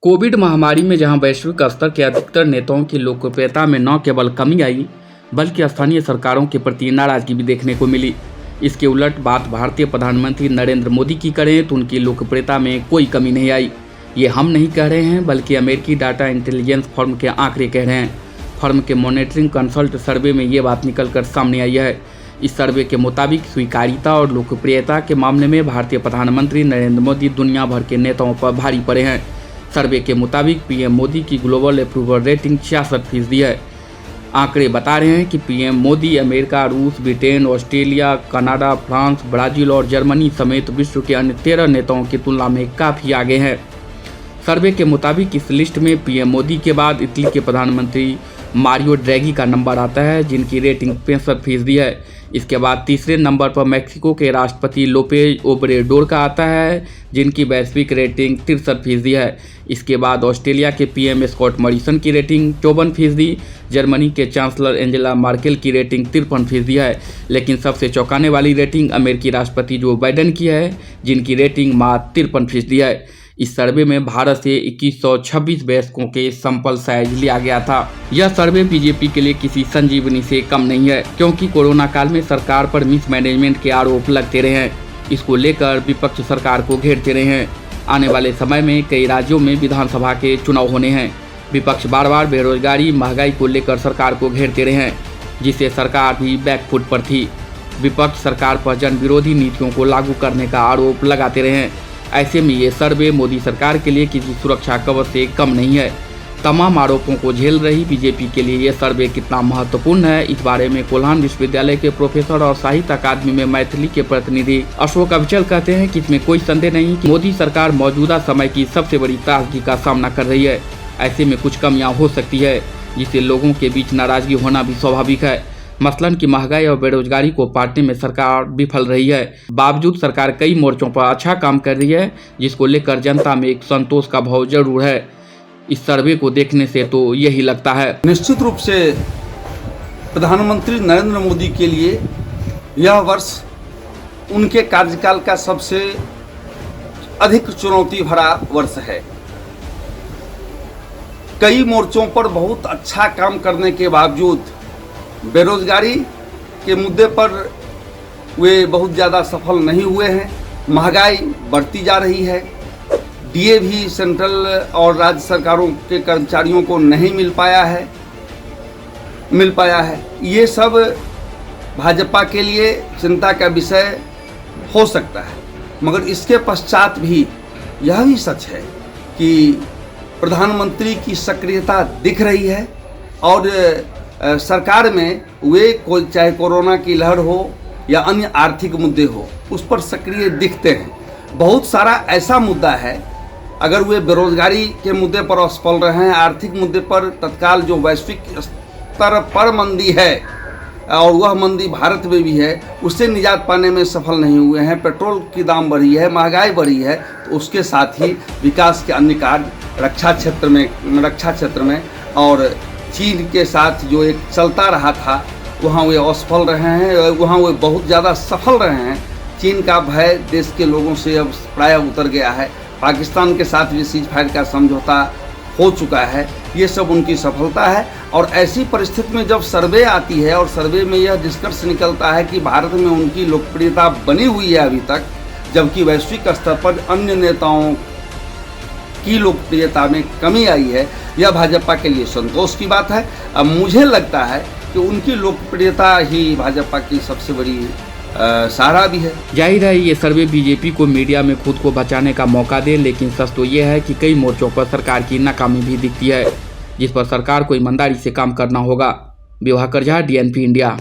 Covid महामारी में जहां वैश्विक स्तर के अधिकतर नेताओं की लोकप्रियता में न केवल कमी आई, बल्कि स्थानीय सरकारों के प्रति नाराजगी भी देखने को मिली। इसके उलट बात भारतीय प्रधानमंत्री नरेंद्र मोदी की करें तो उनकी लोकप्रियता में कोई कमी नहीं आई। ये हम नहीं कह रहे हैं, बल्कि अमेरिकी डाटा इंटेलिजेंस फर्म के आंकड़े कह रहे हैं। फर्म के मॉनिटरिंग कंसल्ट सर्वे में ये बात निकल कर सामने आई है। इस सर्वे के मुताबिक स्वीकार्यता और लोकप्रियता के मामले में भारतीय प्रधानमंत्री नरेंद्र मोदी दुनिया भर के नेताओं पर भारी पड़े हैं। सर्वे के मुताबिक पीएम मोदी की ग्लोबल अप्रूवल रेटिंग 66% है। आंकड़े बता रहे हैं कि पीएम मोदी अमेरिका, रूस, Britain, Australia, Canada, France, Brazil और जर्मनी समेत विश्व के अन्य 13 नेताओं की तुलना में काफ़ी आगे हैं। सर्वे के मुताबिक इस लिस्ट में पीएम मोदी के बाद इटली के प्रधानमंत्री मारियो ड्रैगी का नंबर आता है, जिनकी रेटिंग 65% है। इसके बाद तीसरे नंबर पर मैक्सिको के राष्ट्रपति लोपेज ओब्रेडोर का आता है, जिनकी वैश्विक रेटिंग 63% है। इसके बाद ऑस्ट्रेलिया के पीएम स्कॉट मॉरिसन की रेटिंग 54%, जर्मनी के चांसलर एंजेला मार्केल की रेटिंग 53% है। लेकिन सबसे चौंकाने वाली रेटिंग अमेरिकी राष्ट्रपति जो बाइडेन की है, जिनकी रेटिंग मात्र 53% है। इस सर्वे में भारत से 2126 वयस्कों के सैंपल साइज लिया गया था। यह सर्वे बीजेपी के लिए किसी संजीवनी से कम नहीं है, क्योंकि कोरोना काल में सरकार पर मिसमैनेजमेंट के आरोप लगते रहे हैं। इसको लेकर विपक्ष सरकार को घेरते रहे हैं। आने वाले समय में कई राज्यों में विधानसभा के चुनाव होने हैं। विपक्ष बार बार बेरोजगारी, महंगाई को लेकर सरकार को घेरते रहे हैं, जिससे सरकार भी बैकफुट पर थी। विपक्ष सरकार पर जन विरोधी नीतियों को लागू करने का आरोप लगाते रहे हैं। ऐसे में ये सर्वे मोदी सरकार के लिए किसी सुरक्षा कवच से कम नहीं है। तमाम आरोपों को झेल रही बीजेपी के लिए ये सर्वे कितना महत्वपूर्ण है, इस बारे में कोल्हान विश्वविद्यालय के प्रोफेसर और साहित्य अकादमी में मैथिली के प्रतिनिधि अशोक अविचल कहते हैं कि इसमें कोई संदेह नहीं कि मोदी सरकार मौजूदा समय की सबसे बड़ी त्रासदी का सामना कर रही है। ऐसे में कुछ कमियां हो सकती है, जिससे लोगों के बीच नाराजगी होना भी स्वाभाविक है। मसलन की महंगाई और बेरोजगारी को पाटने में सरकार विफल रही है। बावजूद सरकार कई मोर्चों पर अच्छा काम कर रही है, जिसको लेकर जनता में एक संतोष का भाव जरूर है। इस सर्वे को देखने से तो यही लगता है। निश्चित रूप से प्रधानमंत्री नरेंद्र मोदी के लिए यह वर्ष उनके कार्यकाल का सबसे अधिक चुनौती भरा वर्ष है। कई मोर्चों पर बहुत अच्छा काम करने के बावजूद बेरोजगारी के मुद्दे पर वे बहुत ज़्यादा सफल नहीं हुए हैं। महंगाई बढ़ती जा रही है। डीए भी सेंट्रल और राज्य सरकारों के कर्मचारियों को नहीं मिल पाया है। ये सब भाजपा के लिए चिंता का विषय हो सकता है, मगर इसके पश्चात भी यह भी सच है कि प्रधानमंत्री की सक्रियता दिख रही है और सरकार में वे चाहे कोरोना की लहर हो या अन्य आर्थिक मुद्दे हो, उस पर सक्रिय दिखते हैं। बहुत सारा ऐसा मुद्दा है, अगर वे बेरोजगारी के मुद्दे पर असफल रहे हैं, आर्थिक मुद्दे पर तत्काल जो वैश्विक स्तर पर मंदी है और वह मंदी भारत में भी है, उससे निजात पाने में सफल नहीं हुए हैं। पेट्रोल की दाम बढ़ी है, महंगाई बढ़ी है, तो उसके साथ ही विकास के अन्य कार्य रक्षा क्षेत्र में और चीन के साथ जो एक चलता रहा था, वहाँ वे असफल रहे हैं, वहाँ वे बहुत ज़्यादा सफल रहे हैं। चीन का भय देश के लोगों से अब प्रायः उतर गया है। पाकिस्तान के साथ भी सीज फायर का समझौता हो चुका है। ये सब उनकी सफलता है। और ऐसी परिस्थिति में जब सर्वे आती है और सर्वे में यह निष्कर्ष निकलता है कि भारत में उनकी लोकप्रियता बनी हुई है अभी तक, जबकि वैश्विक स्तर पर अन्य नेताओं की लोकप्रियता में कमी आई है, यह भाजपा के लिए संतोष की बात है। अब मुझे लगता है कि उनकी लोकप्रियता ही भाजपा की सबसे बड़ी सहारा भी है। जाहिर है ये सर्वे बीजेपी को मीडिया में खुद को बचाने का मौका दे, लेकिन सच तो ये है कि कई मोर्चों पर सरकार की नाकामी भी दिखती है, जिस पर सरकार को ईमानदारी से काम करना होगा। विवाह करजा, DNP इंडिया।